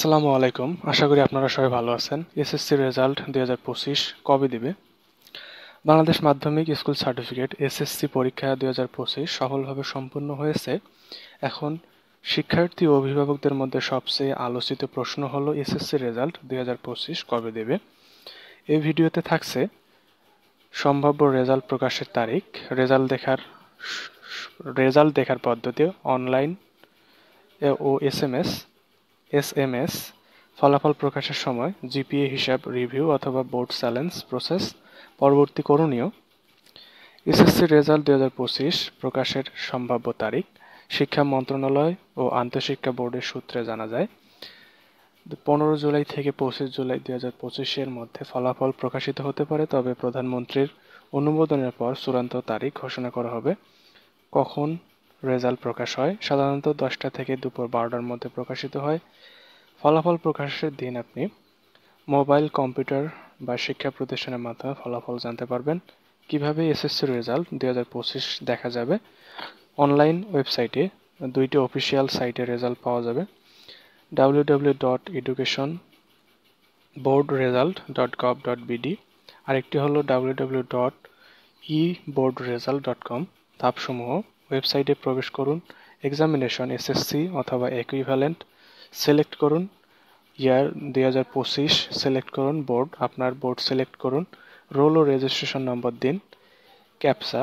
আসসালামু আলাইকুম। আশা করি আপনারা সবাই ভালো আছেন। এসএসসি রেজাল্ট 2025 কবে দিবে? বাংলাদেশ মাধ্যমিক স্কুল সার্টিফিকেট এসএসসি পরীক্ষা 2025 সফলভাবে সম্পন্ন হয়েছে। এখন শিক্ষার্থী ও অভিভাবকদের মধ্যে সবচেয়ে আলোচিত প্রশ্ন হলো এসএসসি রেজাল্ট 2025 কবে দেবে? এই ভিডিওতে থাকছে সম্ভাব্য রেজাল্ট প্রকাশের তারিখ, রেজাল্ট দেখার পদ্ধতি, অনলাইন ও এসএমএস, ফলাফল প্রকাশের সময়, জিপিএ হিসাব, রিভিউ অথবা বোর্ড চ্যালেঞ্জ প্রসেস, পরবর্তী করণীয়। এসএসসি রেজাল্ট 2025 প্রকাশের সম্ভাব্য তারিখ শিক্ষা মন্ত্রণালয় ও আন্তঃশিক্ষা বোর্ডের সূত্রে জানা যায় 15 জুলাই থেকে 25 জুলাই 2025 এর মধ্যে ফলাফল প্রকাশিত হতে পারে, তবে প্রধানমন্ত্রীর অনুমোদনের পর চূড়ান্ত তারিখ ঘোষণা করা হবে। কখন রেজাল্ট প্রকাশ হয়? সাধারণত 10টা থেকে দুপুর 12টার মধ্যে প্রকাশিত হয়। ফলাফল প্রকাশের দিন আপনি মোবাইল, কম্পিউটার বা শিক্ষা প্রতিষ্ঠানের মাধ্যমে ফলাফল জানতে পারবেন। কিভাবে এসএসসি রেজাল্ট 2025 দেখা যাবে? অনলাইন ওয়েবসাইটে 2টি অফিসিয়াল সাইটে রেজাল্ট পাওয়া যাবে। www.educationboardresult.gov.bd, আরেকটি হলো www.eboardresult.com। ধাপসমূহ: ওয়েবসাইটে প্রবেশ করুন, এক্সামিনেশন এসএসসি অথবা ইকুইভ্যালেন্ট সিলেক্ট করুন, ইয়ার 2025 সিলেক্ট করুন, বোর্ড আপনার বোর্ড সিলেক্ট করুন, রোল ও রেজিস্ট্রেশন নম্বর দিন, ক্যাপচা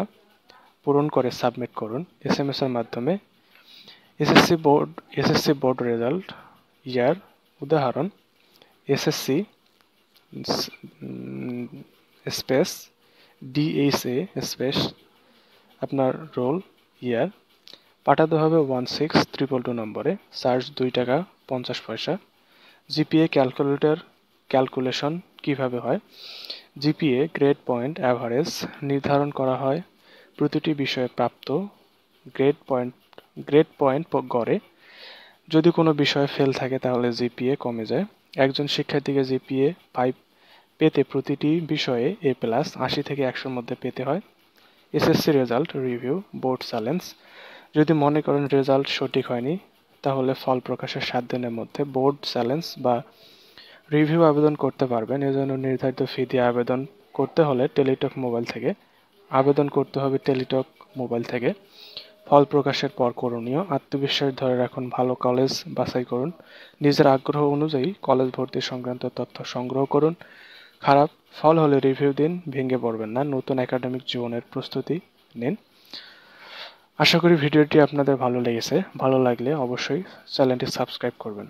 পূরণ করে সাবমিট করুন। এসএমএস এর মাধ্যমে এসএসসি বোর্ড রেজাল্ট ইয়ার, উদাহরণ এসএসসি স্পেস ডিএইচএ স্পেস আপনার রোল ইয়ার, পাঠাতে হবে 16222 নম্বরে, চার্জ 2 টাকা 50 পয়সা। জিপিএ ক্যালকুলেশন কিভাবে হয়? জিপিএ গ্রেড পয়েন্ট অ্যাভারেজ নির্ধারণ করা হয় প্রতিটি বিষয়ে প্রাপ্ত গ্রেড পয়েন্ট গড়ে। যদি কোনো বিষয়ে ফেল থাকে তাহলে জিপিএ কমে যায়। একজন শিক্ষার্থীকে জিপিএ 5 পেতে প্রতিটি বিষয়ে A+ 80 থেকে 100-র মধ্যে পেতে হয়। SSC result review, board challenge. যদি মনে করেন রেজাল্ট সঠিক হয়নি, তাহলে ফল প্রকাশের 7 দিনের মধ্যে বোর্ড চ্যালেঞ্জ বা রিভিউ আবেদন করতে পারবেন। এজন্য নির্ধারিত ফি দিয়ে আবেদন করতে হলে টেলিটক মোবাইল থেকে। ফল প্রকাশের পর করণীয়: আত্মবিশ্বাস ধরে রাখুন, ভালো কলেজ বাছাই করুন, নিজের আগ্রহ অনুযায়ী কলেজ ভর্তি সংক্রান্ত তথ্য সংগ্রহ করুন। খারাপ ফল হলে রিভিউ দিন, ভেঙে পড়বেন না, নতুন একাডেমিক জীবনের প্রস্তুতি নিন। আশা করি ভিডিওটি আপনাদের ভালো লেগেছে। ভালো লাগলে অবশ্যই চ্যানেলটি সাবস্ক্রাইব করবেন।